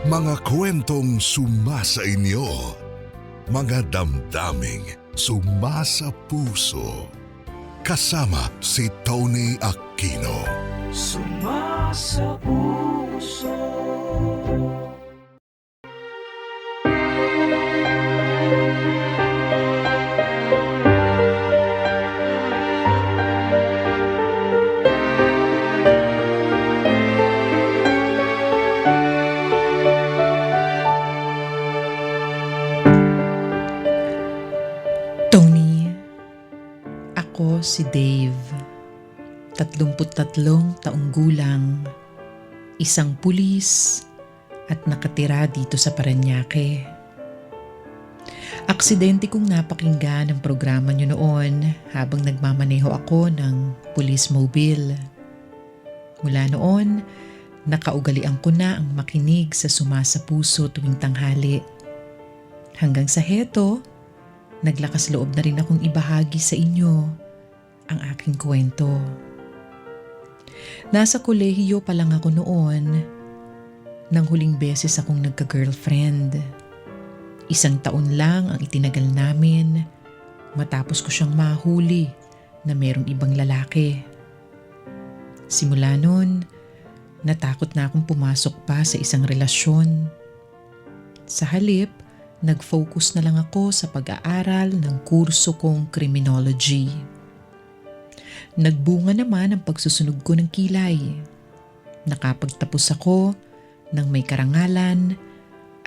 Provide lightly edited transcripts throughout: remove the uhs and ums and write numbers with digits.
Mga kwentong sumasa inyo. Mga damdaming sumasa puso. Kasama si Tony Aquino. Sumasa puso. Tony, ako si Dave, 33 taong gulang, isang pulis at nakatira dito sa Parañaque. Aksidente kong napakinggan ang programa niyo noon habang nagmamaneho ako ng police mobile. Mula noon, nakaugalian ko na ang makinig sa Sumasa Puso tuwing tanghali. Hanggang sa heto, naglakas loob na rin akong ibahagi sa inyo ang aking kwento. Nasa kolehiyo pa lang ako noon nang huling beses akong nagka-girlfriend. 1 taon lang ang itinagal namin matapos ko siyang mahuli na merong ibang lalaki. Simula noon, natakot na akong pumasok pa sa isang relasyon. Sa halip, nag-focus na lang ako sa pag-aaral ng kurso kong criminology. Nagbunga naman ang pagsusunog ko ng kilay. Nakapagtapos ako ng may karangalan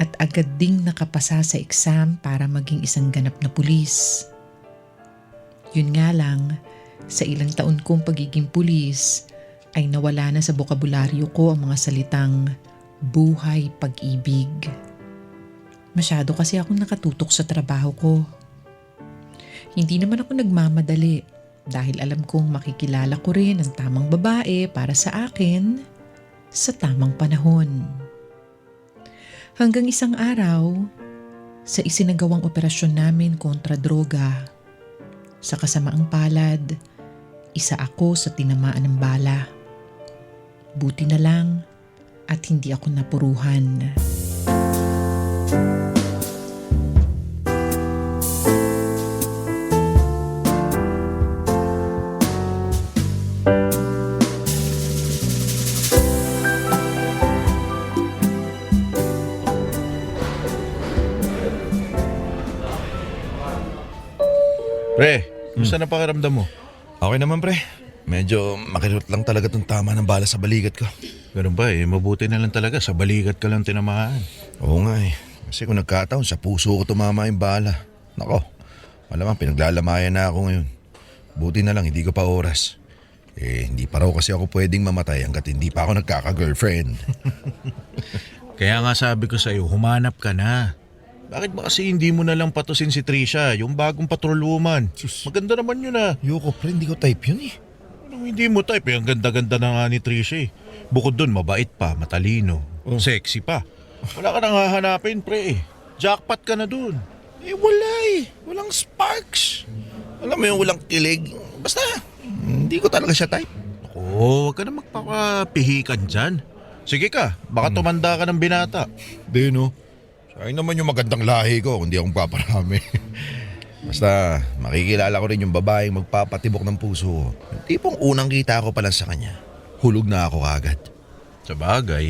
at agad ding nakapasa sa exam para maging isang ganap na pulis. Yun nga lang, sa ilang taon kong pagiging pulis ay nawala na sa bokabularyo ko ang mga salitang buhay, pag-ibig. Masyado kasi akong nakatutok sa trabaho ko. Hindi naman ako nagmamadali dahil alam kong makikilala ko rin ang tamang babae para sa akin sa tamang panahon. Hanggang isang araw, sa isinagawang operasyon namin kontra droga, sa kasamaang palad, isa ako sa tinamaan ng bala. Buti na lang at hindi ako napuruhan. Pre, kumusta na pakiramdam mo? Okay naman pre. Medyo makirot lang talaga tong tama ng bala sa balikat ko. Ganun ba mabuti na lang talaga sa balikat ka lang tinamaan. Oo nga Kasi kung nagkataon sa puso ko tumama yung bala. Nako, malamang pinaglalamayan na ako ngayon. Buti na lang hindi ko pa oras. Hindi pa raw kasi ako pwedeng mamatay hanggat hindi pa ako nagkaka-girlfriend. Kaya nga sabi ko sa'yo, humanap ka na. Bakit ba kasi hindi mo na lang patusin si Trisha, yung bagong patrol woman? Maganda naman yun Yoko pre, hindi ko type yun Anong hindi mo type Ang ganda-ganda na nga ni Trisha Bukod dun, mabait pa, matalino, sexy pa. Wala ka nang hahanapin pre Jackpot ka na dun. Wala Walang sparks. Alam mo yung walang kilig. Basta, hindi ko talaga siya type. Huwag ka na magpapapihikan dyan. Sige ka, baka tumanda ka ng binata. Di Sayang naman yung magandang lahi ko kung di akong paparami. Basta makikilala ko rin yung babaeng magpapatibok ng puso ko. Yung tipong unang kita ko pa lang sa kanya, hulog na ako kagad. Sa bagay,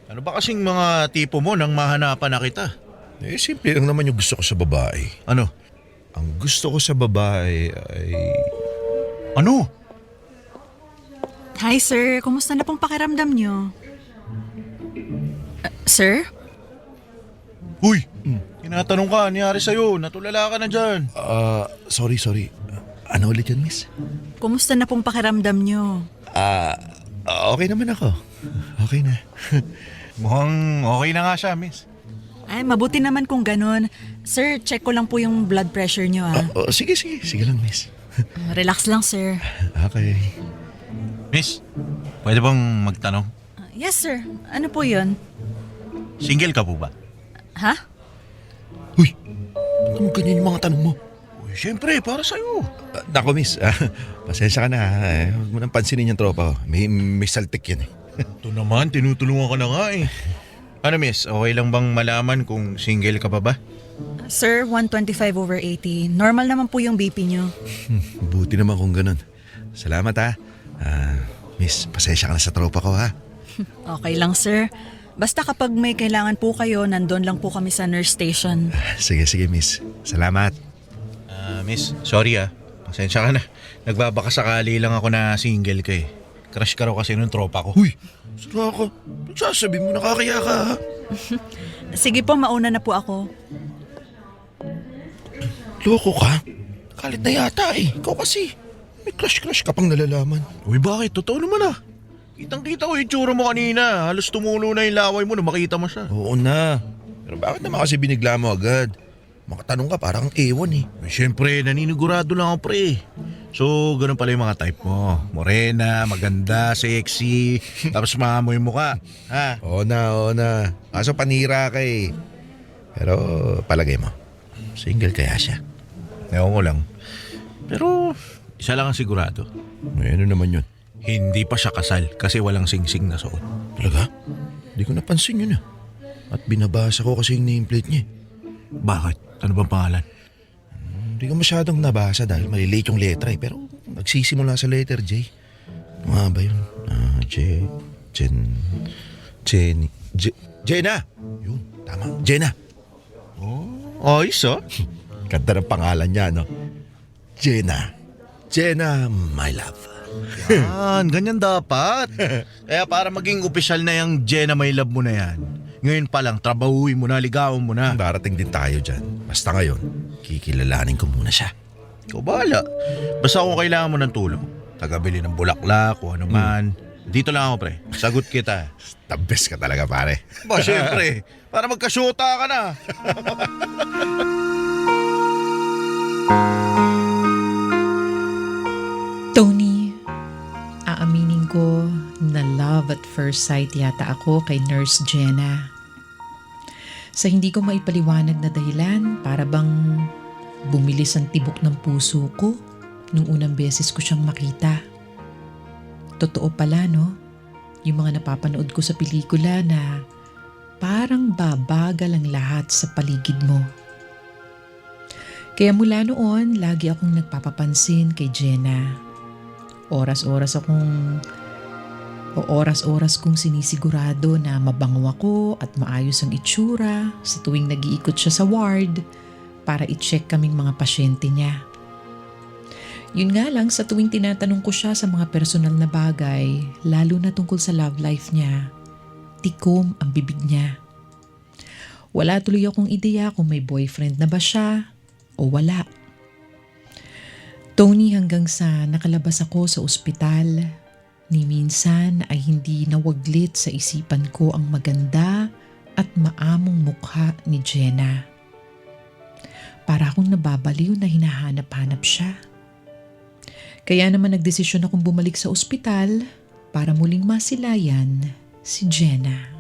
ano ba kasing mga tipo mo nang mahanapan na kita? Simple lang naman yung gusto ko sa babae. Ano? Ang gusto ko sa babae ay... Ano? Hi sir, kumusta na pong pakiramdam nyo? Sir? Uy! Tinatanong ka, nangyari sa'yo, natulala ka na dyan. Sorry. Ano ulit yun, miss? Kumusta na pong pakiramdam nyo? Okay naman ako. Okay na. Mukhang okay na nga siya, miss. Ay, mabuti naman kung ganun. Sir, check ko lang po yung blood pressure nyo Sige lang, miss. Relax lang sir. Okay. Miss, pwede bang magtanong? Yes sir, ano po yun? Single ka po ba? Ha? Uy, ano ganyan yung mga tanong mo? Uy, syempre, para sa'yo. Nako, miss. Pasensya ka na. Huwag mo nang pansinin yung tropa ko. May saltik yan Ito naman, tinutulungan ka na nga Ano miss, okay lang bang malaman kung single ka pa ba? Sir, 125/80. Normal naman po yung BP nyo. Buti naman kung ganun. Salamat ha. Miss, pasensya ka na sa tropa ko ha. Okay lang, sir. Basta kapag may kailangan po kayo, nandun lang po kami sa nurse station. Sige, miss. Salamat. Miss, sorry pasensya ka na. Nagbabaka sakali lang ako na single ka eh. Crush ka raw kasi nung tropa ko. Uy, saan ako? Sasabihin mo nakakaya ka ha. Sige po, mauna na po ako. Loko ka? Kalit na yata eh. Ikaw kasi. May crush ka pang nalalaman. Uy, bakit? Totoo naman Kitang-kita ko yung tsura mo kanina. Halos tumulo na yung laway mo na makita mo siya. Oo na. Pero bakit naman kasi binigla mo agad? Makatanong ka parang ewan eh. Eh, syempre, naninigurado lang ako pre. So, ganun pala yung mga type mo. Morena, maganda, sexy, tapos maamo yung mukha. Ha? Oo na. Kaso panira ka eh. Pero palagay mo, single kaya siya? Ewan ko lang. Pero, isa lang ang sigurado. Ano naman yun? Hindi pa siya kasal kasi walang singsing na suot. Talaga? Hindi ko napansin yun ah. At binabasa ko kasi yung nameplate niya. Bakit? Ano bang pangalan? Hindi ko masyadong nabasa dahil maliliit yung letra eh. Pero nagsisimula sa letter J. Ano nga ba yun? Jenna! Yun, tama. Jenna! Ayos Ganda ng pangalan niya, no? Jenna, my love. Yan, ganyan dapat. Kaya para maging opisyal na yung Jenna my love mo na yan, ngayon pa lang, trabahuin mo na, ligawan mo na. Darating din tayo dyan. Basta ngayon, kikilalanin ko muna siya. Ikaw bahala. Basta kung kailangan mo ng tulong, tagabili ng bulaklak o ano man, dito lang ako pre. Sagot kita. The best ka talaga, pare. Ba, syempre. Para magkasyota ka na. Tony, aaminin ko na love at first sight yata ako kay Nurse Jenna. Sa hindi ko maipaliwanag na dahilan, para bang bumilis ang tibok ng puso ko nung unang beses ko siyang makita. Totoo pala, no? Yung mga napapanood ko sa pelikula na parang babagal ang lahat sa paligid mo. Kaya mula noon, lagi akong nagpapapansin kay Jenna. Oras-oras kong sinisigurado na mabango ako at maayos ang itsura sa tuwing nag-iikot siya sa ward para i-check kaming mga pasyente niya. Yun nga lang, sa tuwing tinatanong ko siya sa mga personal na bagay, lalo na tungkol sa love life niya, tikom ang bibig niya. Wala tuloy akong ideya kung may boyfriend na ba siya o wala. Tony, hanggang sa nakalabas ako sa ospital, ni minsan ay hindi nawaglit sa isipan ko ang maganda at maamong mukha ni Jenna. Para akong nababaliw na hinahanap-hanap siya. Kaya naman nagdesisyon akong bumalik sa ospital para muling masilayan si Jenna.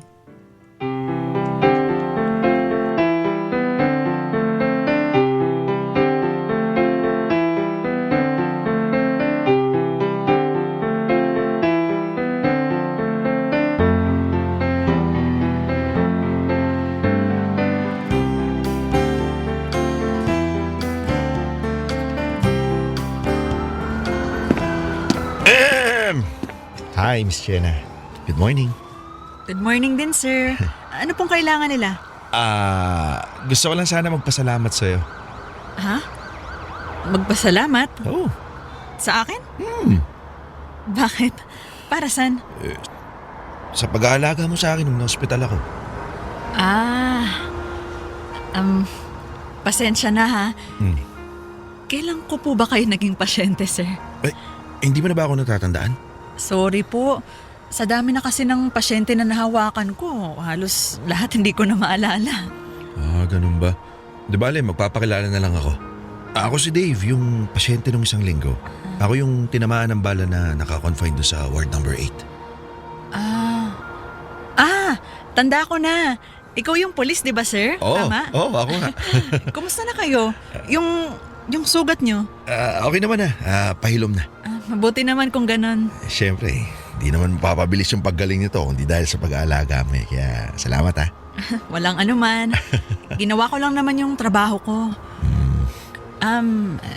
Hi, Miss Jenna. Good morning. Good morning din, sir. Ano pong kailangan nila? Gusto ko lang sana magpasalamat sa'yo. Ha? Magpasalamat? Oh, Sa akin? Bakit? Para saan? sa pag-aalaga mo sa akin nung na-hospital ako. Pasensya na ha. Kailan ko po ba kayo naging pasyente, sir? Hindi mo na ba ako natatandaan? Sorry po. Sa dami na kasi ng pasyente na nahawakan ko, halos lahat hindi ko na maalala. Ganun ba? Di bale, magpapakilala na lang ako. Ako si Dave, yung pasyente nung isang linggo. Ako yung tinamaan ng bala na naka-confine doon sa ward number 8. Tanda ko na. Ikaw yung polis, di ba, sir? Tama? Oo, ako nga. Kumusta na kayo? Yung sugat nyo? Okay naman na. Pahilom na. Mabuti naman kung ganon. Siyempre, Hindi naman mapapabilis yung paggaling nito kundi dahil sa pag-aalaga mo eh. Kaya salamat ha. Walang anuman. Ginawa ko lang naman yung trabaho ko.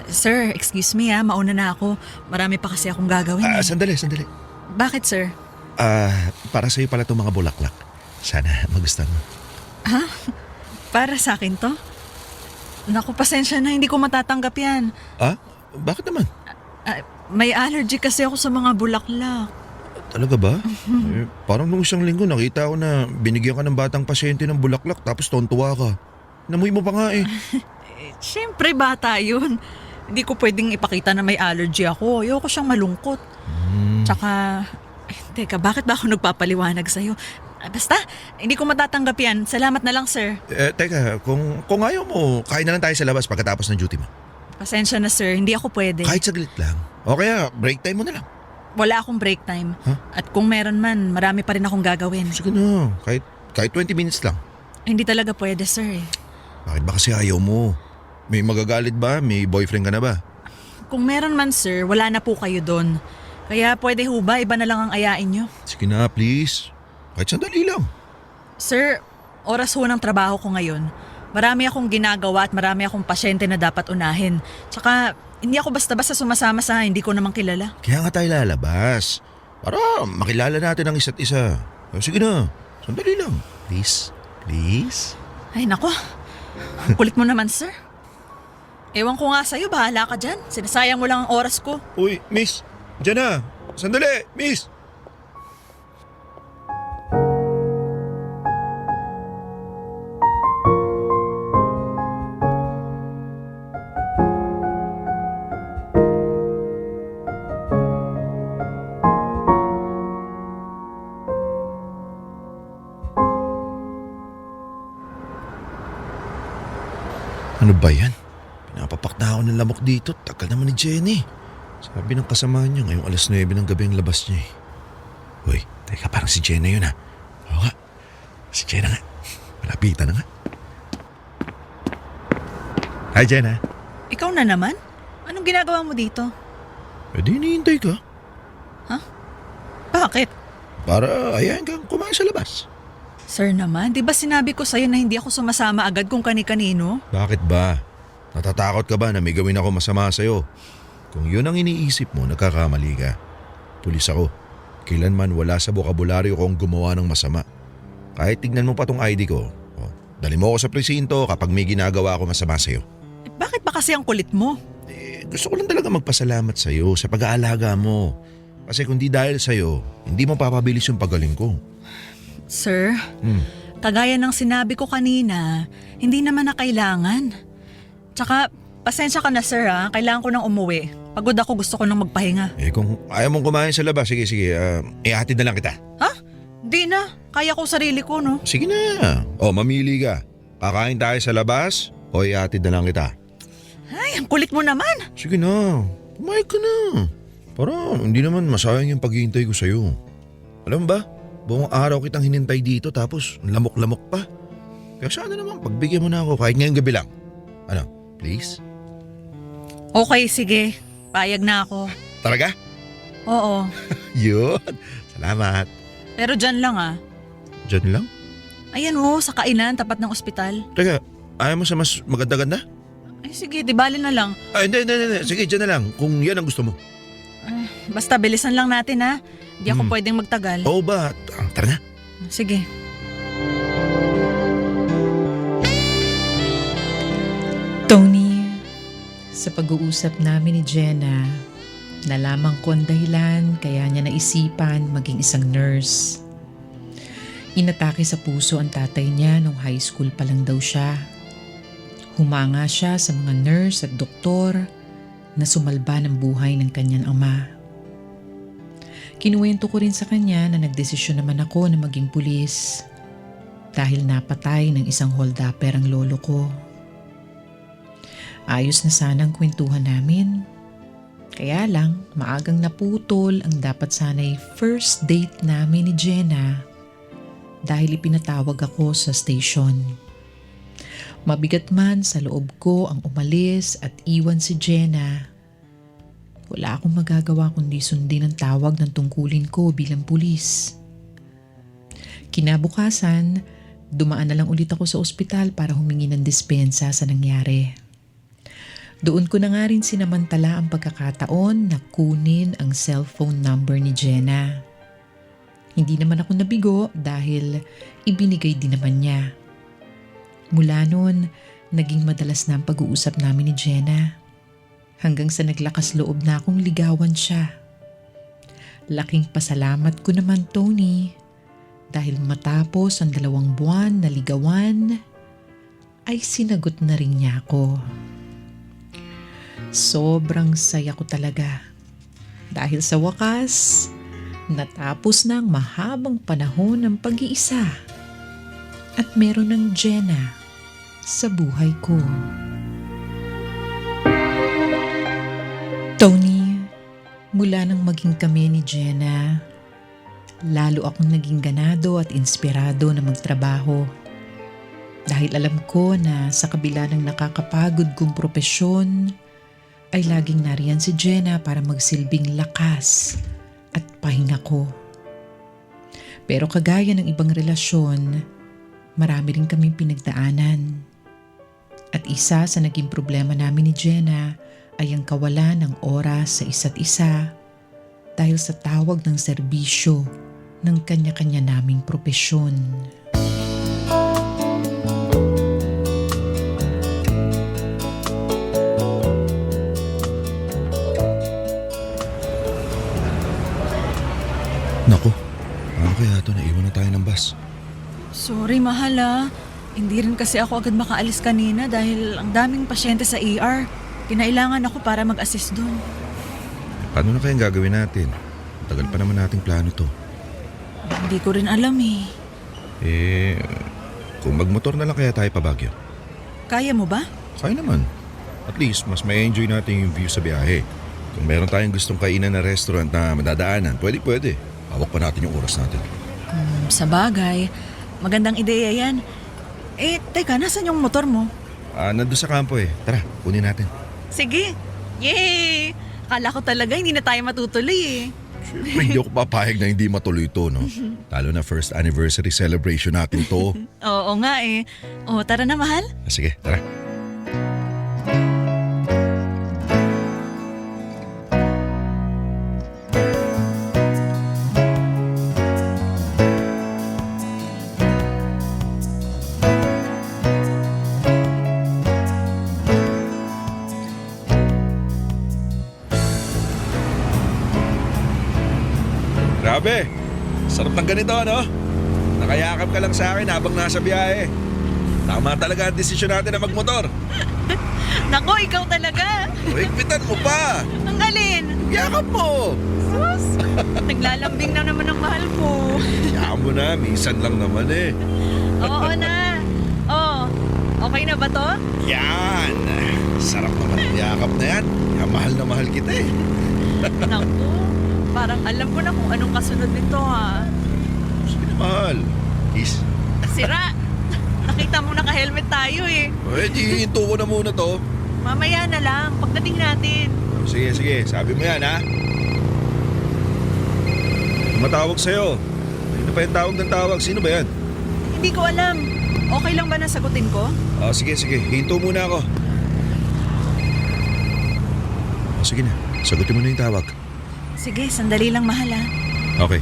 Sir, excuse me mauna na ako. Marami pa kasi akong gagawin Sandali. Bakit, sir? Para sa'yo pala itong mga bulaklak. Sana magustuhan mo. Para sa akin to? Naku, pasensya na, hindi ko matatanggap yan. Bakit naman? May allergy kasi ako sa mga bulaklak. Talaga ba? Parang nung isang linggo nakita ko na binigyan ka ng batang pasyente ng bulaklak tapos tontuwa ka. Namuy mo pa nga eh. Siyempre, bata yun. Hindi ko pwedeng ipakita na may allergy ako. Ayoko siyang malungkot. Tsaka, teka, bakit ba ako nagpapaliwanag sa'yo? Basta, hindi ko matatanggap yan. Salamat na lang, sir. Teka, kung ayaw mo, kain na lang tayo sa labas pagkatapos ng duty mo. Pasensya na, sir. Hindi ako pwede. Kahit saglit lang. O kaya, break time mo na lang. Wala akong break time. Huh? At kung meron man, marami pa rin akong gagawin. Sige na, kahit 20 minutes lang. Hindi talaga pwede, sir. Bakit ba kasi ayaw mo? May magagalit ba? May boyfriend ka na ba? Kung meron man, sir, wala na po kayo doon. Kaya pwede ho ba, iba na lang ang ayain nyo? Sige na, please. Kahit sandali lang. Sir, oras ho ng trabaho ko ngayon. Marami akong ginagawa at marami akong pasyente na dapat unahin. Tsaka, hindi ako basta-basta sumasama sa hindi ko namang kilala. Kaya nga tayo lalabas. Para makilala natin ang isa't isa. Sige na, sandali lang. Please. Ay, nako. Ang kulit mo naman, sir. Ewan ko nga sa'yo, bahala ka dyan. Sinasayang mo lang ang oras ko. Uy, miss. Diyan na. Sandali, miss. Ano ba yan? Pinapapak na ako ng lamok dito. Tagal naman ni Jenny. Sabi ng kasama niya ngayong alas 9 ng gabi ang labas niya eh. Uy, teka, parang si Jenna yun ha. Oo nga. Si Jenna nga. Malapitan na nga. Hi Jenna. Ikaw na naman? Anong ginagawa mo dito? Pwede hinihintay ka. Bakit? Para ayahin kang kumain sa labas. Sir naman, di ba sinabi ko sa'yo na hindi ako sumasama agad kung kani-kanino? Bakit ba? Natatakot ka ba na may gawin ako masama sa'yo? Kung yun ang iniisip mo, nagkakamali ka. Pulis ako. Kailanman wala sa bokabularyo kong gumawa ng masama. Kahit tignan mo pa tong ID ko, dali mo ako sa presinto kapag may ginagawa ako masama sa'yo. Bakit ba kasi ang kulit mo? Gusto ko lang talaga magpasalamat sa'yo sa pag-aalaga mo. Kasi kung di dahil sa'yo, hindi mo papabilis yung pagaling ko. Sir, kagaya ng sinabi ko kanina, hindi naman na kailangan. Tsaka, pasensya ka na sir kailangan ko nang umuwi. Pagod ako, gusto ko nang magpahinga. Kung ayaw mong kumain sa labas, sige, ihatid na lang kita. Di na, kaya ko sarili ko no. Sige na. Mamili ka. Kakain tayo sa labas o ihatid na lang kita. Ay, ang kulit mo naman. Sige na, pumayag ka na. Para hindi naman masayang yung paghihintay ko sa'yo. Alam mo ba, buong araw kitang hinintay dito tapos lamok-lamok pa. Kaya sana naman pagbigyan mo na ako kahit ngayong gabi lang. Ano, please? Okay, sige. Payag na ako. Talaga? Oo. Yun. Salamat. Pero dyan lang Diyan lang? Ayan sa kainan, tapat ng ospital. Teka, ayaw mo sa mas maganda-ganda? Ay sige, di bali na lang. Hindi. Sige, dyan na lang kung yan ang gusto mo. Basta bilisan lang natin Di ako pwedeng magtagal. Oo ba? Tara na. Sige. Tony, sa pag-uusap namin ni Jenna, nalaman ko ang dahilan kaya niya naisipan maging isang nurse. Inatake sa puso ang tatay niya nung high school pa lang daw siya. Humanga siya sa mga nurse at doktor na sumalba ng buhay ng kanyang ama. Kinuwento ko rin sa kanya na nagdesisyon naman ako na maging pulis dahil napatay ng isang holdapper ang lolo ko. Ayos na sana ang kwentuhan namin. Kaya lang, maagang naputol ang dapat sana'y first date namin ni Jenna dahil ipinatawag ako sa station. Mabigat man sa loob ko ang umalis at iwan si Jenna. Wala akong magagawa kundi sundin ang tawag ng tungkulin ko bilang pulis. Kinabukasan, dumaan na lang ulit ako sa ospital para humingi ng dispensa sa nangyari. Doon ko na nga rin sinamantala ang pagkakataon na kunin ang cellphone number ni Jenna. Hindi naman ako nabigo dahil ibinigay din naman niya. Mula noon, naging madalas na ang pag-uusap namin ni Jenna. Hanggang sa naglakas loob na akong ligawan siya. Laking pasalamat ko naman, Tony, dahil matapos ang 2 buwan na ligawan, ay sinagot na rin niya ako. Sobrang saya ko talaga. Dahil sa wakas, natapos na ang mahabang panahon ng pag-iisa. At meron ng Jenna sa buhay ko. Tony, mula nang maging kami ni Jenna, lalo akong naging ganado at inspirado na magtrabaho. Dahil alam ko na sa kabila ng nakakapagod kong propesyon, ay laging nariyan si Jenna para magsilbing lakas at pahinga ko. Pero kagaya ng ibang relasyon, marami rin kaming pinagdaanan. At isa sa naging problema namin ni Jenna ay ang kawalan ng oras sa isa't isa dahil sa tawag ng serbisyo ng kanya-kanya naming propesyon. Naku, ano kaya ito? Naiwan na tayo ng bus. Sorry, mahal ah. Hindi rin kasi ako agad makaalis kanina dahil ang daming pasyente sa ER. Kinailangan ako para mag-assist doon. Paano na kayang gagawin natin? Tagal pa naman nating plano to. Hindi ko rin alam eh. Kung magmotor na lang kaya tayo pa Baguio. Kaya mo ba? Kaya naman. At least, mas may enjoy natin yung view sa biyahe. Kung meron tayong gustong kainan na restaurant na madadaanan, pwede. Hawak pa natin yung oras natin. Sa bagay, magandang ideya yan. Teka, nasan yung motor mo? Nandun sa kampo eh. Tara, kunin natin. Sige. Yay! Akala ko talaga hindi na tayo matutuloy eh. Siyempre, hindi ako papayag na hindi matuloy to, no? Lalo na first anniversary celebration natin to. Oo nga eh. Tara na mahal. Sige, tara. Grabe, sarap ng ganito, no? Nakayakap ka lang sa akin habang nasa biyahe. Tama talaga ang desisyon natin na magmotor. Nako, ikaw talaga. Higpitan mo pa. Ang alin. Yakap mo. Sus, naglalambing na naman ang mahal ko. Yakap mo na, minsan lang naman eh. Oo na. Okay na ba to? Yan. Sarap naman ang yakap na yan. Kaya mahal kita eh. Naku, parang alam ko na kung anong kasunod nito ha. Sige mahal. Kiss. Sira, nakita mo naka-helmet tayo eh. Di hinto ko na muna to. Mamaya na lang, pagdating natin. Sige. Sabi mo yan, ha? Matawag sa'yo. Ano pa yung tawag ng tawag? Sino ba yan? Hindi ko alam. Okay lang ba na sagutin ko? Sige. Hinto muna ako. Sige na. Sagutin mo na yung tawag. Sige, sandali lang mahal ha. Okay.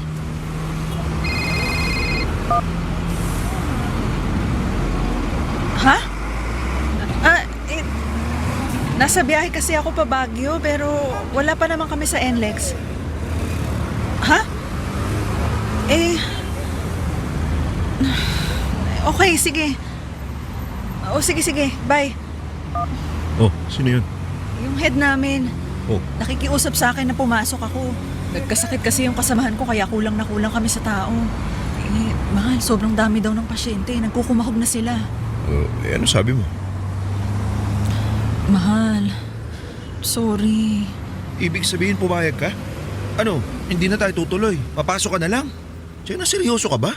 Ha? Nasa biyahe kasi ako pa Baguio pero wala pa naman kami sa NLEX. Ha? Okay, sige. Sige. Bye. Sino yun? Yung head namin. Nakikiusap sa akin na pumasok ako. Nagkasakit kasi yung kasamahan ko kaya kulang na kulang kami sa tao. Mahal, sobrang dami daw ng pasyente. Nagkukumahog na sila. Ano sabi mo? Mahal, sorry. Ibig sabihin pumayag ka? Ano, hindi na tayo tutuloy. Papasok ka na lang. Siya na seryoso ka ba?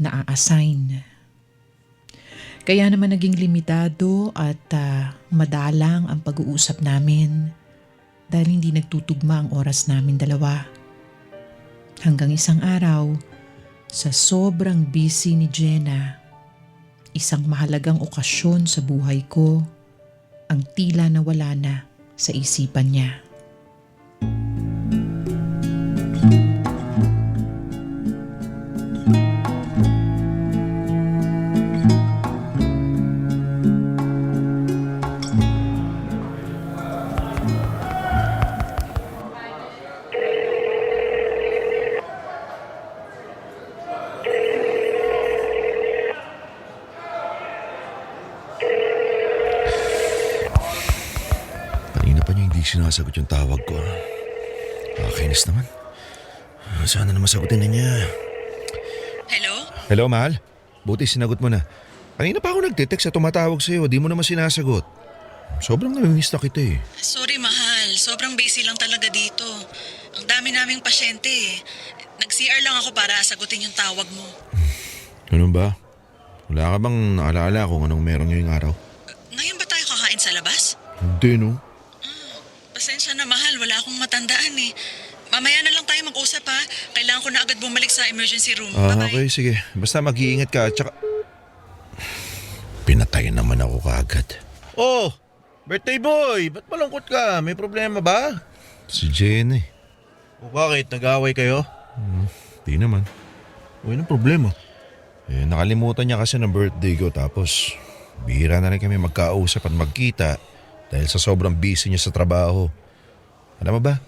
naa-assign. Kaya naman naging limitado at madalang ang pag-uusap namin dahil hindi nagtutugma ang oras namin dalawa. Hanggang isang araw, sa sobrang busy ni Jenna, isang mahalagang okasyon sa buhay ko ang tila nawala na sa isipan niya. Kanina pa niya hindi sinasagot yung tawag ko. Nakakainis naman. Sana naman sagutin na niya. Hello? Hello, mahal. Buti sinagot mo na. Kanina pa ako nagtitext at tumatawag sa'yo. Di mo naman sinasagot. Sobrang namimiss na kita eh. Sorry, mahal. Sobrang busy lang talaga dito. Ang dami naming pasyente eh. Nag-CR lang ako para sagutin yung tawag mo. Ganun ba? Wala ka bang naalala kung anong meron ngayong araw? Ngayon ba tayo kakain sa labas? Hindi, no? Pasensya na, mahal. Wala akong matandaan eh. Mamaya na lang tayo mag-usap ha. Kailangan ko na agad bumalik sa emergency room. Bye-bye. Okay, sige. Basta mag-iingat ka. Tsaka... Pinatay naman ako kaagad. Oh, birthday boy, ba't malungkot ka? May problema ba? Si Jen eh. O bakit, nag-away kayo? Di naman. Uy, anong problema? Eh, nakalimutan niya kasi ng birthday ko tapos bihira na rin kami magkausap at magkita dahil sa sobrang busy niya sa trabaho. Alam mo ba,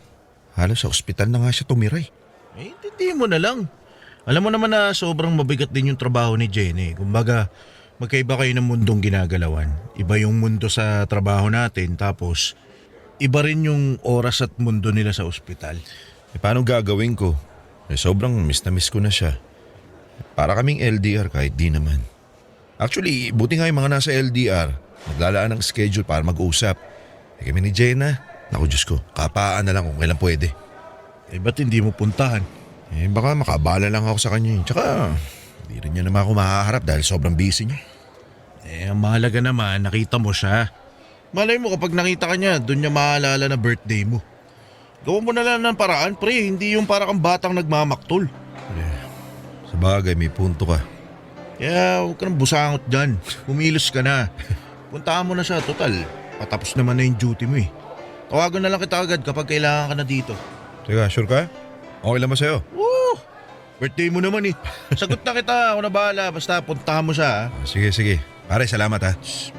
halos sa ospital na nga siya tumiray. Eh, intindihin mo na lang. Alam mo naman na sobrang mabigat din yung trabaho ni Jenny. Kumbaga, magkaiba kayo ng mundong ginagalawan. Iba yung mundo sa trabaho natin, tapos iba rin yung oras at mundo nila sa ospital. Eh, paano gagawin ko? Eh, sobrang miss na miss ko na siya. Para kaming LDR kahit di naman. Actually, buti nga yung mga nasa LDR, naglalaan ng schedule para mag-usap. Eh, kami ni Jenna, naku Diyos ko, kapaan na lang kung kailan pwede. Eh, ba't hindi mo puntahan? Eh, baka makabala lang ako sa kanya. Tsaka, hindi rin niya naman ako makaharap dahil sobrang busy niya. Eh, ang mahalaga naman, nakita mo siya. Malay mo kapag nakita ka niya, doon niya maalala na birthday mo. Gawin mo na lang ng paraan, pre. Hindi yung para kang batang nagmamaktol. Sa bagay, may punto ka. Kaya huwag ka nang busangot dyan. Kumilos ka na. Puntahan mo na siya. Total, patapos naman na yung duty mo eh. Tawagan na lang kita agad kapag kailangan ka na dito. Teka, sure ka? Okay lang ba sa'yo? Woo! Birthday mo naman eh. Sagot na kita. Ako na bahala. Basta puntahan mo siya. Ha? Sige, sige. Pare, salamat ha.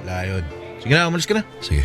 Wala yun. Sige na, umalis ka na. Sige.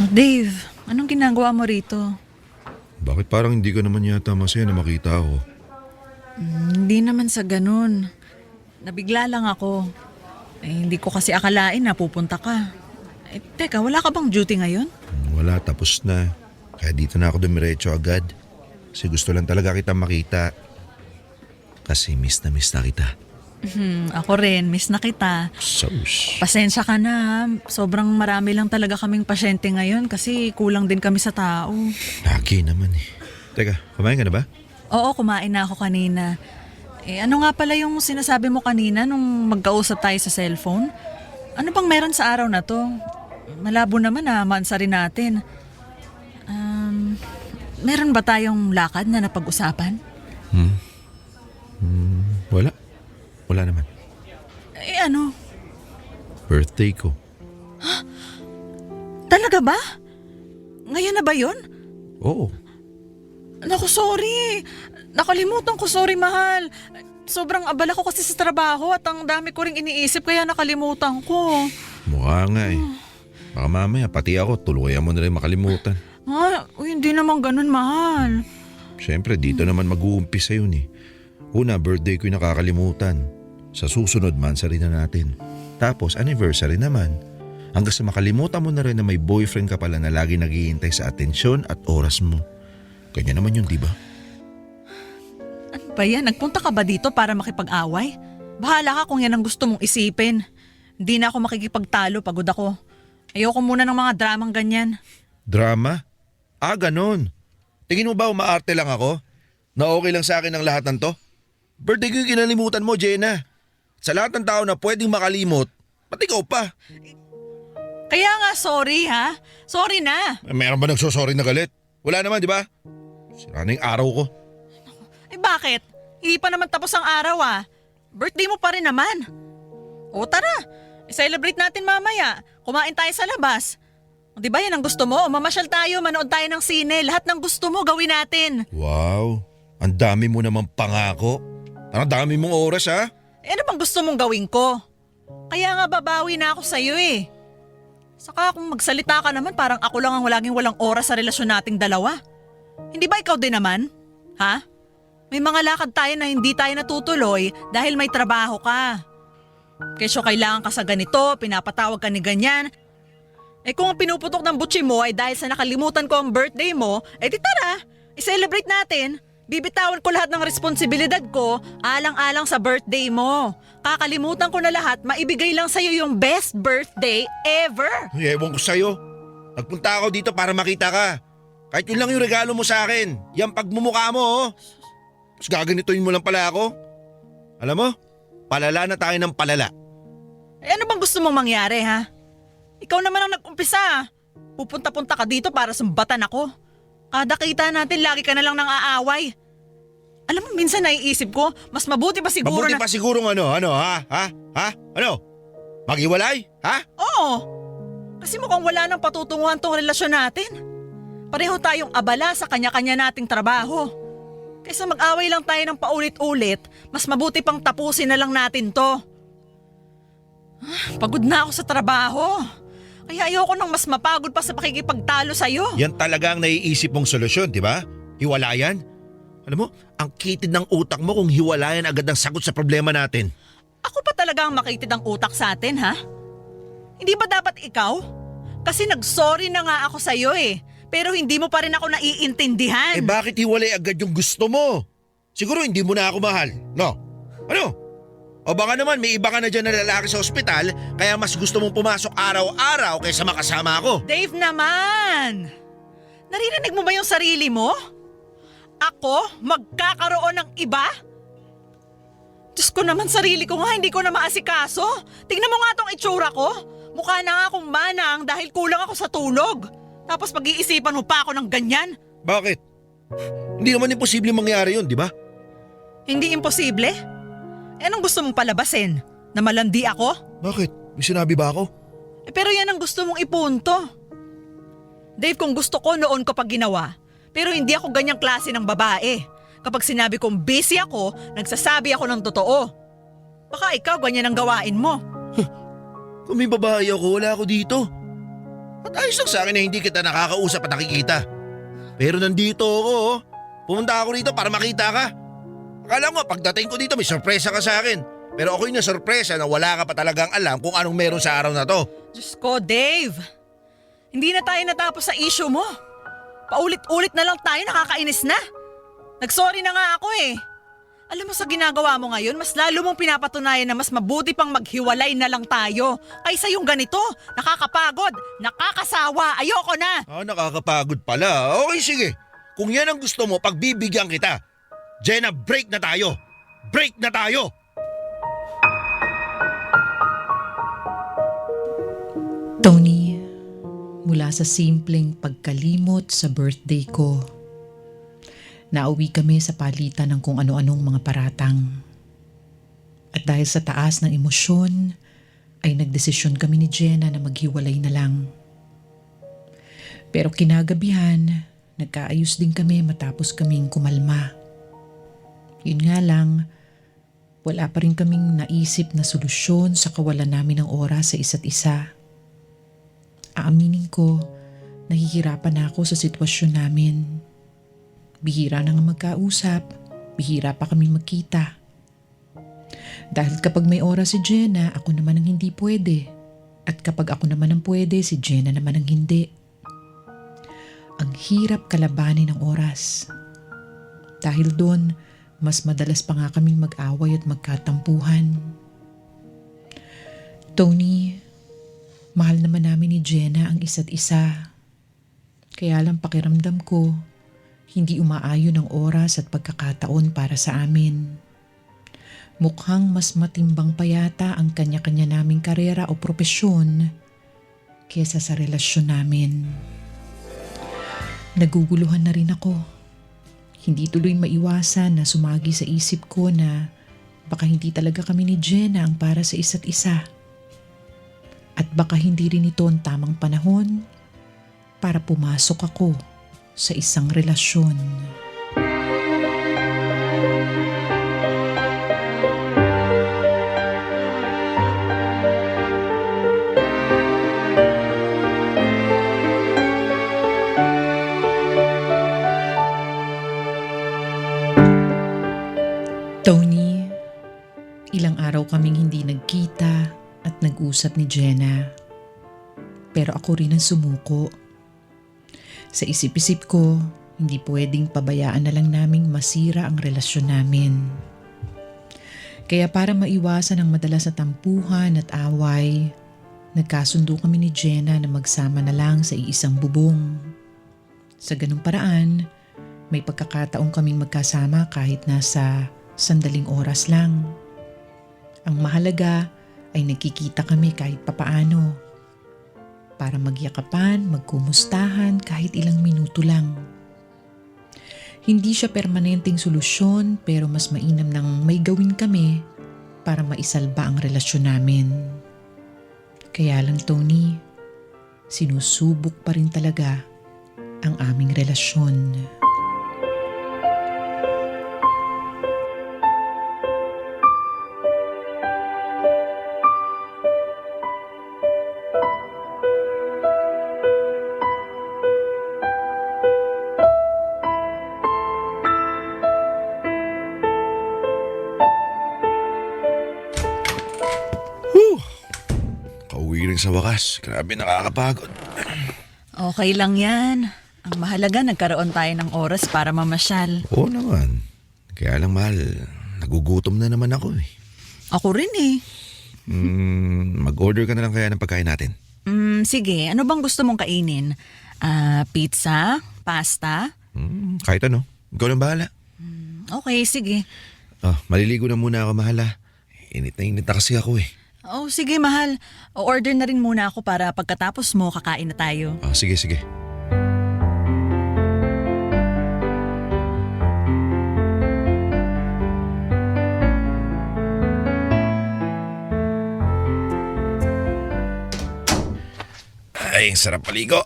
Dave, anong ginagawa mo rito? Bakit parang hindi ka naman yata masaya na makita ako? Hindi naman sa ganun. Nabigla lang ako. Eh, hindi ko kasi akalain na pupunta ka. Eh, teka, wala ka bang duty ngayon? Wala, tapos na. Kaya dito na ako dumiretso agad. Kasi gusto lang talaga kita makita. Kasi miss na kita. Ako rin, miss na kita. Sus. Pasensya ka na ha. Sobrang marami lang talaga kaming pasyente ngayon kasi kulang din kami sa tao. Lagi naman eh. Teka, kumain ka na ba? Oo, kumain na ako kanina. Eh, ano nga pala yung sinasabi mo kanina nung magkausap tayo sa cellphone? Ano bang meron sa araw na to? Malabo naman na maansa rin natin. Meron ba tayong lakad na napag-usapan? Wala. Wala naman. Eh ano? Birthday ko. Talaga ba? Ngayon na ba yun? Oo. Naku, sorry. Nakalimutan ko, sorry mahal. Sobrang abala ko kasi sa trabaho at ang dami ko ring iniisip kaya nakalimutan ko. Mukha nga eh. Baka mamaya pati ako tuluyan mo na rin makalimutan. Hindi naman ganun, mahal. Siyempre dito naman mag-uumpisa yun eh. Una, birthday ko yung nakakalimutan. Sa susunod, mansari na natin. Tapos anniversary naman. Hanggang sa makalimutan mo na rin na may boyfriend ka pala na lagi naghihintay sa atensyon at oras mo. Ganyan naman yun, di ba? Ano ba yan? Nagpunta ka ba dito para makipag-away? Bahala ka kung yan ang gusto mong isipin. Hindi na ako makikipagtalo, pagod ako. Ayoko muna ng mga dramang ganyan. Drama? Ganon. Tingin mo ba umaarte lang ako? Na okay lang sa akin ang lahat ng to? Birthday ko yung kinalimutan mo, Jenna. Sa lahat ng tao na pwedeng makalimot, pati ikaw pa. Kaya nga, sorry ha. Sorry na. Meron ba nagsosorry na galit? Wala naman, di ba? Sira na yung araw ko. Bakit? Hindi pa naman tapos ang araw ah. Birthday mo pa rin naman. O tara, i-celebrate natin mamaya. Kumain tayo sa labas. O, di ba yan ang gusto mo? Mamasyal tayo, manood tayo ng sine. Lahat ng gusto mo gawin natin. Wow, ang dami mo naman pangako. Ang dami mong oras ha? Ano bang gusto mong gawin ko? Kaya nga babawi na ako sa'yo eh. Saka kung magsalita ka naman parang ako lang ang laging walang oras sa relasyon nating dalawa. Hindi ba ikaw din naman? Ha? May mga lakad tayo na hindi tayo natutuloy dahil may trabaho ka. Kesyo kailangan ka sa ganito, pinapatawag ka ni ganyan. Kung ang pinuputok ng butsi mo ay dahil sa nakalimutan ko ang birthday mo, di tara, i-celebrate natin. Bibitawan ko lahat ng responsibilidad ko alang-alang sa birthday mo. Kakalimutan ko na lahat, maibigay lang sa'yo yung best birthday ever. Ewan ko sa'yo. Nagpunta ako dito para makita ka. Kahit yun lang yung regalo mo sa akin. Yung pagmumukha mo oh. Tapos gaganituin mo lang pala ako. Alam mo, palala na tayo ng palala. Ano bang gusto mong mangyari ha? Ikaw naman ang nag-umpisa. Pupunta-punta ka dito para sumbatan ako. Kada kita natin, lagi ka na lang nang aaway. Alam mo, minsan naiisip ko, mas mabuti pa siguro Mabuti pa siguro ano, ha? Ano? Maghiwalay, ha? Oo. Kasi mukhang wala nang patutunguhan tong relasyon natin. Pareho tayong abala sa kanya-kanya nating trabaho. Kaysa mag-away lang tayo ng paulit-ulit, mas mabuti pang tapusin na lang natin to. Pagod na ako sa trabaho. Kaya ayoko nang mas mapagod pa sa pakikipagtalo sa'yo. Yan talaga ang naiisip mong solusyon, di ba? Hiwalayan? Alam mo, ang kitid ng utak mo kung hiwalayan agad ang sagot sa problema natin. Ako pa talaga ang makitid ang utak sa atin, ha? Hindi ba dapat ikaw? Kasi nag-sorry na nga ako sa'yo eh. Pero hindi mo pa rin ako naiintindihan. Bakit hiwalay agad yung gusto mo? Siguro hindi mo na ako mahal, no? Ano? O baka naman may iba ka na dyan na lalaki sa ospital kaya mas gusto mong pumasok araw-araw kaysa makasama ako. Dave naman! Naririnig mo ba yung sarili mo? Ako? Magkakaroon ng iba? Diyos ko naman, sarili ko nga, hindi ko na maasikaso. Tingnan mo nga tong itsura ko. Mukha na nga akong manang dahil kulang ako sa tulog. Tapos pag-iisipan mo pa ako ng ganyan. Bakit? Hindi naman imposible mangyari yun, di ba? Hindi imposible? Anong gusto mong palabasin? Na malandi ako? Bakit? May sinabi ba ako? Pero yan ang gusto mong ipunto. Dave, kung gusto ko noon ko pa ginawa. Pero hindi ako ganyang klase ng babae. Kapag sinabi kong busy ako, nagsasabi ako ng totoo. Baka ikaw ganyan ang gawain mo. Kung may babae ako, wala ako dito. At ayos lang sa akin na hindi kita nakakausap at nakikita. Pero nandito ako oh. Pumunta ako rito para makita ka. Akala mo pagdating ko dito may sorpresa ka sa akin. Pero ako'y na-sorpresa na wala ka pa talagang alam kung anong meron sa araw na to. Diyos ko, Dave. Hindi na tayo natapos sa issue mo. Paulit-ulit na lang tayo, nakakainis na. Nagsorry na nga ako eh. Alam mo sa ginagawa mo ngayon, mas lalo mong pinapatunayan na mas mabuti pang maghiwalay na lang tayo. Kaysa yung ganito, nakakapagod, nakakasawa, ayoko na. Nakakapagod pala. Okay, sige. Kung yan ang gusto mo, pagbibigyan kita. Jenna, break na tayo. Break na tayo. Tony, mula sa simpleng pagkalimot sa birthday ko, nauwi kami sa palitan ng kung ano-anong mga paratang. At dahil sa taas ng emosyon, ay nagdesisyon kami ni Jenna na maghiwalay na lang. Pero kinagabihan, nagkaayos din kami matapos kaming kumalma. Yun nga lang, wala pa rin kaming naisip na solusyon sa kawalan namin ng oras sa isa't isa. Aaminin ko, nahihirapan na ako sa sitwasyon namin. Bihira na nga magkausap, bihira pa kami magkita. Dahil kapag may oras si Jenna, ako naman ang hindi pwede. At kapag ako naman ang pwede, si Jenna naman ang hindi. Ang hirap kalabanin ng oras. Dahil doon, mas madalas pa nga kaming mag-away at magkatampuhan. Tony, mahal naman namin ni Jenna ang isa't isa. Kaya lang pakiramdam ko, hindi umaayon ang oras at pagkakataon para sa amin. Mukhang mas matimbang pa yata ang kanya-kanya naming karera o propesyon kesa sa relasyon namin. Naguguluhan na rin ako. Hindi tuloy maiwasan na sumagi sa isip ko na baka hindi talaga kami ni Jenna ang para sa isa't isa. At baka hindi rin ito ang tamang panahon para pumasok ako sa isang relasyon. Tony, ilang araw kaming hindi nagkita at nag-usap ni Jenna. Pero ako rin ang sumuko. Sa isip-isip ko, hindi pwedeng pabayaan na lang naming masira ang relasyon namin. Kaya para maiwasan ang madalas na tampuhan at away, nagkasundo kami ni Jenna na magsama na lang sa iisang bubong. Sa ganung paraan, may pagkakataong kaming magkasama kahit nasa sandaling oras lang. Ang mahalaga ay nagkikita kami kahit papaano para magyakapan, magkumustahan kahit ilang minuto lang. Hindi siya permanenteng solusyon pero mas mainam nang may gawin kami para maisalba ang relasyon namin. Kaya lang Tony, sinusubok pa rin talaga ang aming relasyon. Kauwi rin sa wakas. Grabe, nakakapagod. Okay lang yan. Ang mahalaga, nagkaroon tayo ng oras para mamasyal. Oo naman. Kaya lang mahal, nagugutom na naman ako eh. Ako rin eh. Mag-order ka na lang kaya ng pagkain natin. Sige, ano bang gusto mong kainin? Pizza? Pasta? Kahit ano. Ikaw nang bahala. Okay, sige. Maliligo na muna ako, mahal ah. Init na kasi ako eh. Oh, sige mahal. O-order na rin muna ako para pagkatapos mo kakain na tayo. Sige, sige. Ay, sarap paligo.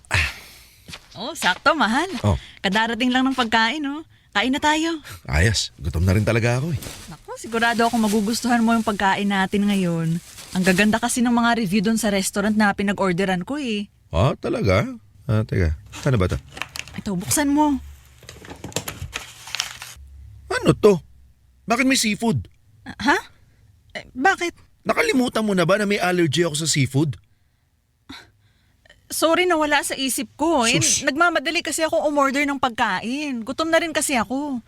Oh, sakto mahal. Oh. Kadarating lang ng pagkain, oh. Kain na tayo. Ayos, gutom na rin talaga ako eh. Naku, sigurado ako magugustuhan mo yung pagkain natin ngayon. Ang gaganda kasi ng mga review doon sa restaurant na pinag-orderan ko eh. Talaga? Teka, saan na ba ito? Ito, buksan mo. Ano to? Bakit may seafood? Ha? Bakit? Nakalimutan mo na ba na may allergy ako sa seafood? Sorry na wala sa isip ko. Sus. Nagmamadali kasi ako umorder ng pagkain. Gutom na rin kasi ako.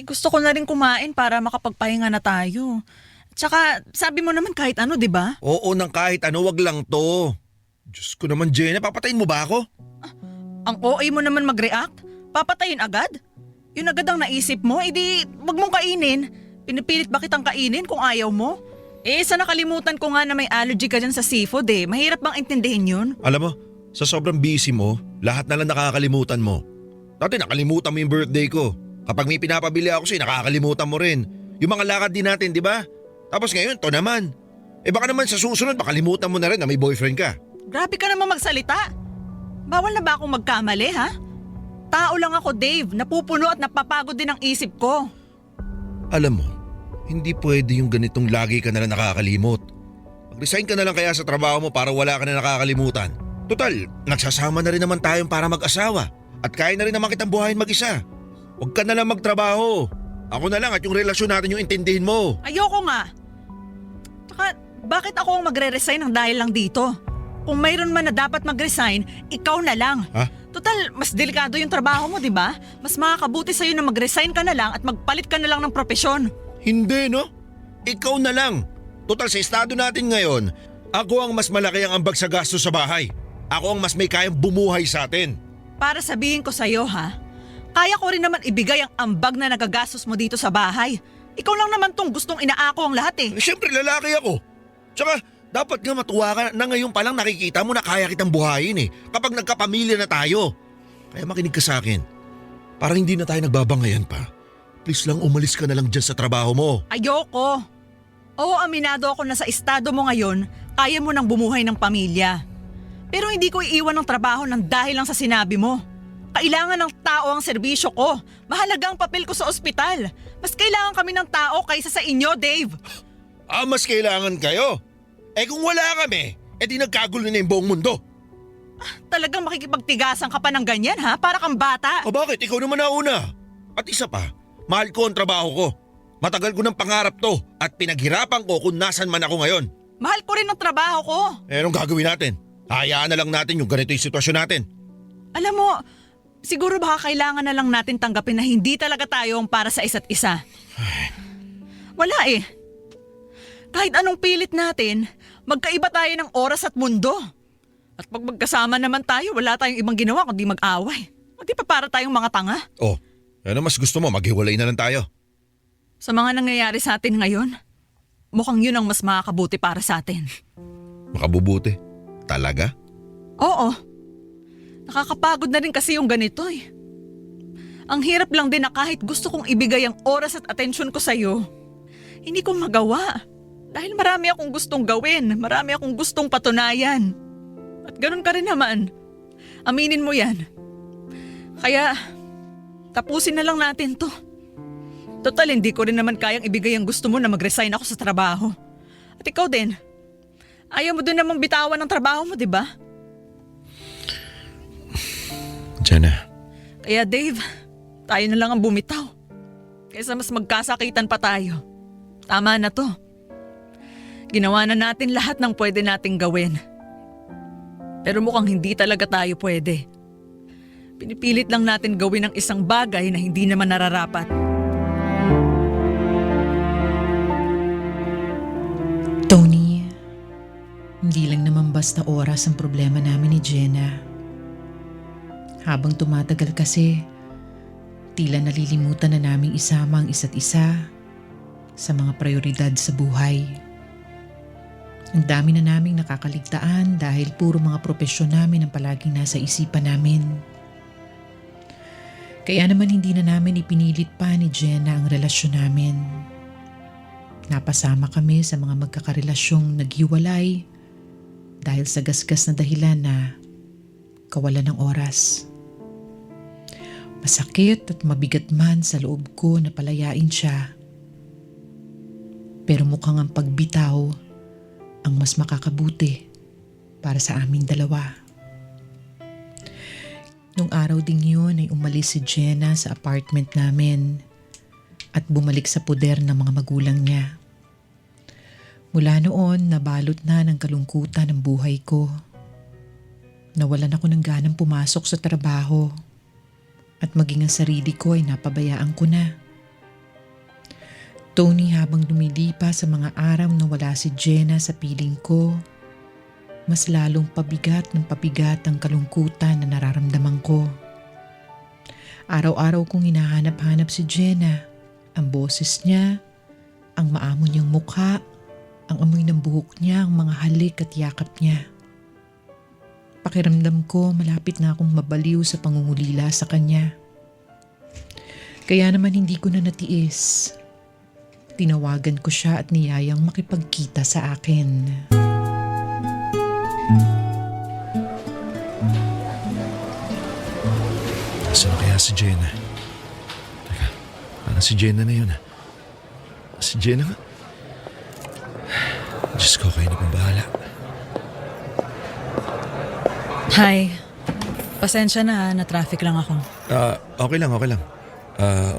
Gusto ko na rin kumain para makapagpahinga na tayo. Tsaka sabi mo naman kahit ano, di ba? Oo, nang kahit ano, wag lang to. Diyos ko naman, Jenna, papatayin mo ba ako? Ang OA mo naman mag-react? Papatayin agad? Yun agad ang naisip mo? Di wag mong kainin. Pinipilit ba kitang kainin kung ayaw mo? Sa nakalimutan ko nga na may allergy ka dyan sa seafood eh. Mahirap bang intindihin yun? Alam mo, sa sobrang busy mo, lahat na lang nakakalimutan mo. Dati nakalimutan mo yung birthday ko. Kapag may pinapabili ako sa'yo, nakakalimutan mo rin. Yung mga lakad din natin, di ba? Tapos ngayon, to naman. Baka naman sa susunod, makalimutan mo na rin na may boyfriend ka. Grabe ka naman magsalita. Bawal na ba akong magkamali, ha? Tao lang ako, Dave. Napupuno at napapagod din ang isip ko. Alam mo, hindi pwede yung ganitong lagi ka na lang nakakalimot. Mag-resign ka na lang kaya sa trabaho mo para wala ka na nakakalimutan. Total, nagsasama na rin naman tayong para mag-asawa. At kaya na rin naman kitang buhayin mag-isa. Huwag ka na lang magtrabaho. Ako na lang at yung relasyon natin yung intindihin mo. Ayoko nga. Tsaka, bakit ako ang magre-resign ng dahil lang dito? Kung mayroon man na dapat mag-resign, ikaw na lang. Ha? Total, mas delikado yung trabaho mo, di ba? Mas makakabuti sa'yo na mag-resign ka na lang at magpalit ka na lang ng propesyon. Hindi, no? Ikaw na lang. Total, sa estado natin ngayon, ako ang mas malaki ang ambag sa gasto sa bahay. Ako ang mas may kayang bumuhay sa atin. Para sabihin ko sa'yo, ha? Kaya ko rin naman ibigay ang ambag na nagagastos mo dito sa bahay. Ikaw lang naman tong gustong inaako ang lahat eh. Siyempre, lalaki ako. Tsaka, dapat nga matuwa ka na ngayon palang nakikita mo na kaya kitang buhayin eh. Kapag nagkapamilya na tayo. Kaya makinig ka sa akin. Para hindi na tayo nagbabangayan pa. Please lang umalis ka na lang dyan sa trabaho mo. Ayoko. Oo, aminado ako na sa estado mo ngayon, kaya mo nang bumuhay ng pamilya. Pero hindi ko iiwan ng trabaho ng dahil lang sa sinabi mo. Kailangan ng tao ang serbisyo ko. Mahalaga ang papel ko sa ospital. Mas kailangan kami ng tao kaysa sa inyo, Dave. Mas kailangan kayo. Kung wala kami, di nagkagulo na yung buong mundo. Talagang makikipagtigasan ka pa ng ganyan, ha? Para kang bata. O bakit? Ikaw naman nauna. At isa pa, mahal ko ang trabaho ko. Matagal ko ng pangarap to at pinaghirapan ko kung nasan man ako ngayon. Mahal ko rin ang trabaho ko. Anong gagawin natin? Hayaan na lang natin yung ganito yung sitwasyon natin. Alam mo, siguro baka kailangan na lang natin tanggapin na hindi talaga tayo ang para sa isa't isa. Wala eh. Kahit anong pilit natin, magkaiba tayo ng oras at mundo. At pag magkasama naman tayo, wala tayong ibang ginawa kundi mag-away. O di pa para tayong mga tanga. Ano mas gusto mo? Maghiwalay na lang tayo. Sa mga nangyayari sa atin ngayon, mukhang yun ang mas makakabuti para sa atin. Makabubuti. Talaga? Oo. Nakakapagod na rin kasi yung ganito eh. Ang hirap lang din na kahit gusto kong ibigay ang oras at atensyon ko sa'yo, hindi ko magawa. Dahil marami akong gustong gawin, marami akong gustong patunayan. At ganun ka rin naman. Aminin mo yan. Kaya, tapusin na lang natin to. Total, hindi ko rin naman kayang ibigay ang gusto mo na mag-resign ako sa trabaho. At ikaw din. Ayaw mo din namang bitawan ng trabaho mo, di ba? Jenna. Kaya Dave, tayo na lang ang bumitaw. Kaysa mas magkasakitan pa tayo. Tama na to. Ginawa na natin lahat ng pwede nating gawin. Pero mukhang hindi talaga tayo pwede. Pinipilit lang natin gawin ang isang bagay na hindi naman nararapat. Tony, hindi lang naman basta oras ang problema namin ni Jenna. Habang tumatagal kasi, tila nalilimutan na naming isama ang isa't isa sa mga prioridad sa buhay. Ang dami na naming nakakaligtaan dahil puro mga propesyon namin ang palaging nasa isipan namin. Kaya naman hindi na namin ipinilit pa ni Jenna ang relasyon namin. Napasama kami sa mga magkakarelasyong naghiwalay dahil sa gasgas na dahilan na kawalan ng oras. Masakit at mabigat man sa loob ko na palayain siya. Pero mukhang ang pagbitaw ang mas makakabuti para sa aming dalawa. Nung araw ding yun ay umalis si Jenna sa apartment namin at bumalik sa poder ng mga magulang niya. Mula noon, nabalot na ng kalungkutan ang buhay ko. Nawalan ako ng ganang pumasok sa trabaho at maging ang sarili ko ay napabayaan ko na. Tony, habang lumilipas sa mga araw na wala si Jenna sa piling ko, mas lalong pabigat ng pabigat ang kalungkutan na nararamdaman ko. Araw-araw kong hinahanap-hanap si Jenna, ang boses niya, ang maamo niyang mukha, ang amoy ng buhok niya, ang mga halik at yakap niya. Pakiramdam ko malapit na akong mabaliw sa pangungulila sa kanya. Kaya naman hindi ko na natiis. Tinawagan ko siya at niyayang makipagkita sa akin. Nasaan kaya si Jenna? Teka, parang si Jenna na yun. Si Jenna nga? Diyos ko, kayo na pong bahala. Hi. Pasensya na traffic lang ako. Okay lang, okay lang.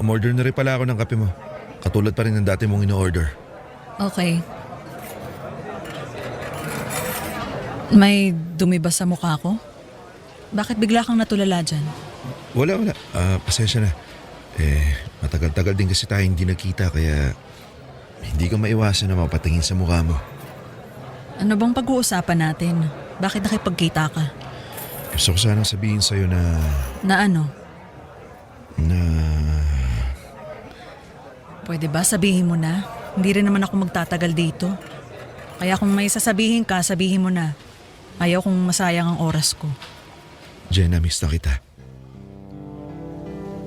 Umorder na rin pala ako ng kape mo. Katulad pa rin ng dati mong ino-order. Okay. May dumi ba sa mukha ko? Bakit bigla kang natulala dyan? Wala. Pasensya na. Matagal-tagal din kasi tayo hindi nagkita kaya hindi ko maiwasan na mapatingin sa mukha mo. Ano bang pag-uusapan natin? Bakit nakipagkita ka? Gusto ko sanang sabihin sa'yo na Na ano? Pwede ba sabihin mo na? Hindi rin naman ako magtatagal dito. Kaya kung may sasabihin ka, sabihin mo na. Ayaw kong masayang ang oras ko. Jenna, miss na kita.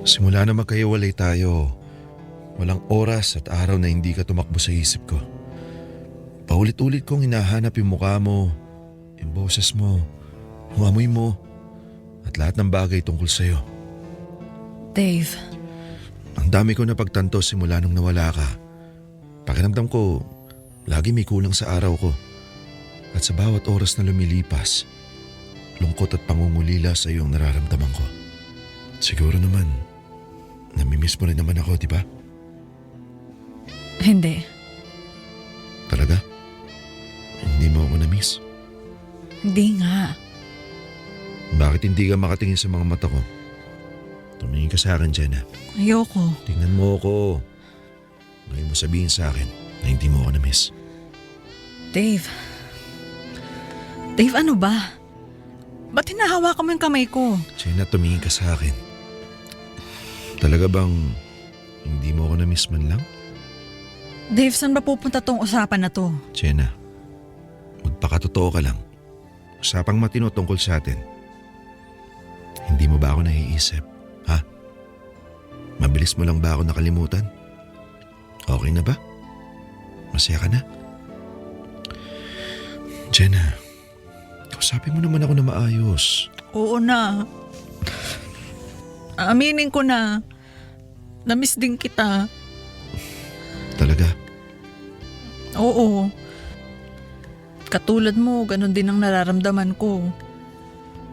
Simula na magkahiwalay tayo, walang oras at araw na hindi ka tumakbo sa isip ko. Paulit-ulit kong hinahanap yung mukha mo, yung boses mo, yung amoy mo, at lahat ng bagay tungkol sa'yo. Dave, Ang dami ko napagtanto simula nung nawala ka. Pakiramdam ko, lagi may kulang sa araw ko. At sa bawat oras na lumilipas, lungkot at pangungulila sa iyo ang nararamdaman ko. Siguro naman, namimiss mo rin naman ako, di ba? hindi. Talaga? Hindi mo ako na-miss? Hindi nga. Bakit hindi ka makatingin sa mga mata ko? Tumingin ka sa akin, Jenna. Ayoko. Tingnan mo ako. Ngayon mo sabihin sa akin na hindi mo ako na-miss. Dave. Dave, ano ba? Ba't hinahawakan mo yung kamay ko? Jenna, tumingin ka sa akin. Talaga bang hindi mo ako na-miss man lang? Dave, saan ba pupunta tong usapan na to? Jenna, magpakatotoo ka lang. Usapang matino tungkol sa atin. Hindi mo ba ako naiisip? Ha? Mabilis mo lang ba ako nakalimutan? Okay na ba? Masaya ka na? Jenna, kausapin mo naman ako na maayos. Oo na. Aminin ko na. Namiss din kita. Talaga? Oo. Katulad mo, ganun din ang nararamdaman ko.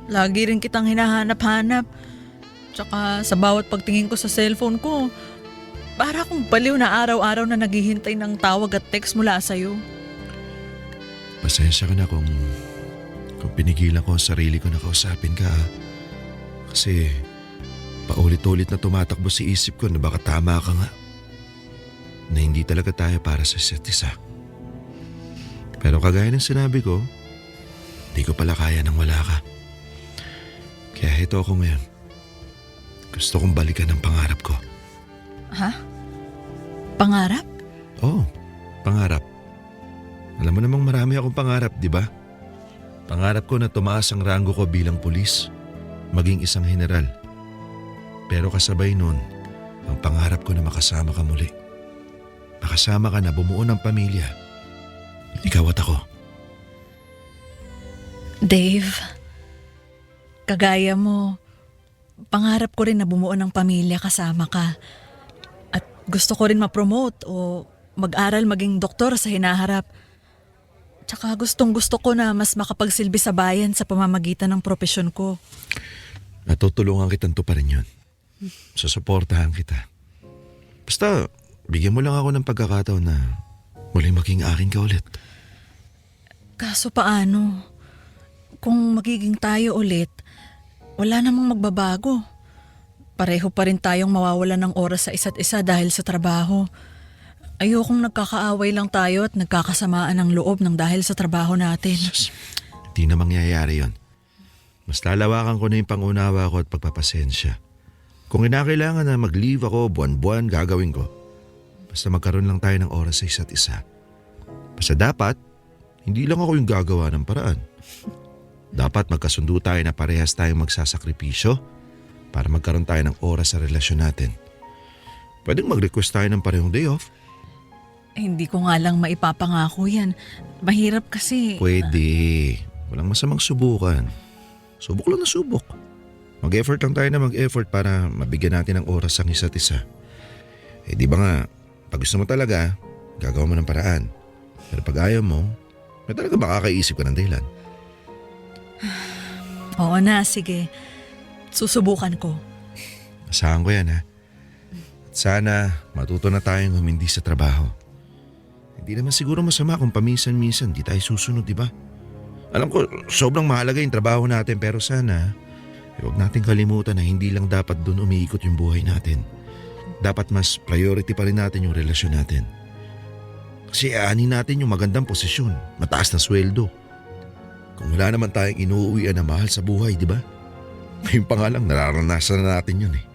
Lagi rin kitang hinahanap-hanap. Tsaka sa bawat pagtingin ko sa cellphone ko, para akong baliw na araw-araw na naghihintay ng tawag at text mula sa'yo. Pasensya ka na kung pinigilan ko ang sarili ko na kausapin ka. Kasi paulit-ulit na tumatakbo sa isip ko na baka tama ka nga. Na hindi talaga tayo para sa isa't isa. Pero kagaya ng sinabi ko, di ko pala kaya nang wala ka. Kaya ito ako ngayon. Gusto kong balikan ang pangarap ko. Ha? Pangarap? Oo, pangarap. Alam mo namang marami akong pangarap, di ba? Pangarap ko na tumaas ang ranggo ko bilang pulis, maging isang general. Pero kasabay nun, ang pangarap ko na makasama ka muli. Makasama ka na bumuo ng pamilya. Ikaw at ako. Dave, kagaya mo, pangarap ko rin na bumuo ng pamilya kasama ka. At gusto ko rin ma-promote o mag-aral maging doktor sa hinaharap. Tsaka gustong-gusto ko na mas makapagsilbi sa bayan sa pamamagitan ng propesyon ko. Natutulungan kitang tuparin yun. Susuportahan kita. Basta, bigyan mo lang ako ng pagkakataon na muling maging akin ka ulit. Kaso paano? Kung magiging tayo ulit, wala namang magbabago. Pareho pa rin tayong mawawalan ng oras sa isa't isa dahil sa trabaho. Ayokong nagkakaaway lang tayo at nagkakasamaan ng loob ng dahil sa trabaho natin. Hindi na mangyayari yon. Mas lalawakan ko na yung pangunawa ko at pagpapasensya. Kung kinakailangan na mag-leave ako buwan-buwan, gagawin ko. Basta magkaroon lang tayo ng oras sa isa't isa. Basta dapat, hindi lang ako yung gagawa ng paraan. Dapat magkasundo tayo na parehas tayong magsasakripisyo para magkaroon tayo ng oras sa relasyon natin. Pwedeng mag-request tayo ng parehong day off. Hindi ko nga lang maipapangako yan. Mahirap kasi. Pwede. Walang masamang subukan. Subok lang na subok. Mag-effort lang tayo na mag-effort para mabigyan natin ng oras ang isa't isa. Di ba nga, pag gusto mo talaga, gagawa mo ng paraan. Pero pag ayaw mo, may talaga makakaisip ka ng dahilan. Oo na, sige. Susubukan ko. Asahan ko yan ha. At sana matuto na tayong humindi sa trabaho. Hindi naman siguro masama kung paminsan-minsan di tayo susunod, di ba? Alam ko, sobrang mahalaga yung trabaho natin pero sana huwag natin kalimutan na hindi lang dapat doon umiikot yung buhay natin. Dapat mas priority pa rin natin yung relasyon natin. Kasi aanin natin yung magandang posisyon, mataas na sweldo. Kung wala naman tayong inuuwian na mahal sa buhay, di ba? Ngayon pa nga lang, nararanasan na natin yun eh.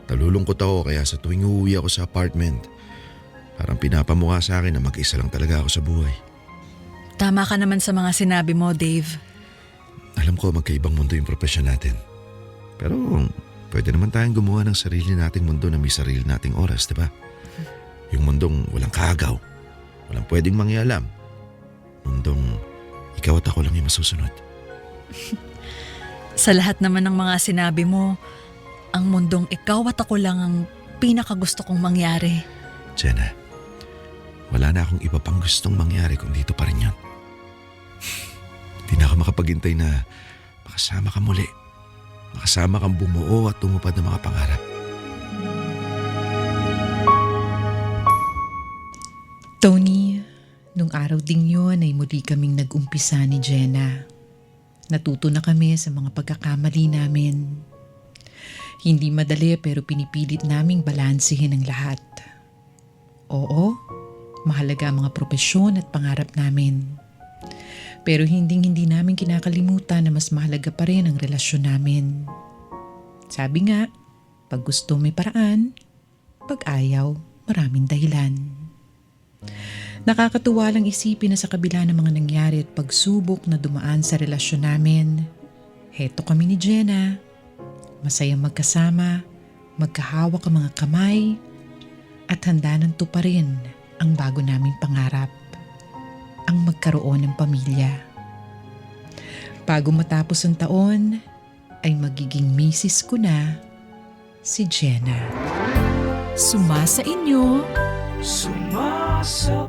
Nalulungkot ako kaya sa tuwing uuwi ako sa apartment, parang pinapamukha sa akin na mag-isa lang talaga ako sa buhay. Tama ka naman sa mga sinabi mo, Dave. Alam ko magkaibang mundo yung profesyon natin. Pero pwede naman tayong gumawa ng sarili nating mundo na may sarili nating oras, di ba? Yung mundong walang kaagaw, walang pwedeng mangyalam. Mundong ikaw at ako lang yung masusunod. Sa lahat naman ng mga sinabi mo, ang mundong ikaw at ako lang ang pinakagusto kong mangyari. Jenna, wala na akong iba pang gustong mangyari kung dito pa rin yun. Hindi na ako makapaghintay na makasama ka muli. Makasama kang bumuo at tumupad ng mga pangarap. Tony, nung araw ding yun ay muli kaming nag-umpisa ni Jenna. Natuto na kami sa mga pagkakamali namin. Hindi madali pero pinipilit naming balansehin ang lahat. Oo, mahalaga ang mga propesyon at pangarap namin. Pero hindi namin kinakalimutan na mas mahalaga pa rin ang relasyon namin. Sabi nga, pag gusto may paraan, pag ayaw, maraming dahilan. Nakakatuwa lang isipin na sa kabila ng mga nangyari at pagsubok na dumaan sa relasyon namin, heto kami ni Jenna, masayang magkasama, magkahawak ang mga kamay, at handa nang tuparin ang bago naming pangarap, ang magkaroon ng pamilya. Bago matapos ang taon, ay magiging misis ko na si Jenna. Sumasa inyo, Sumasa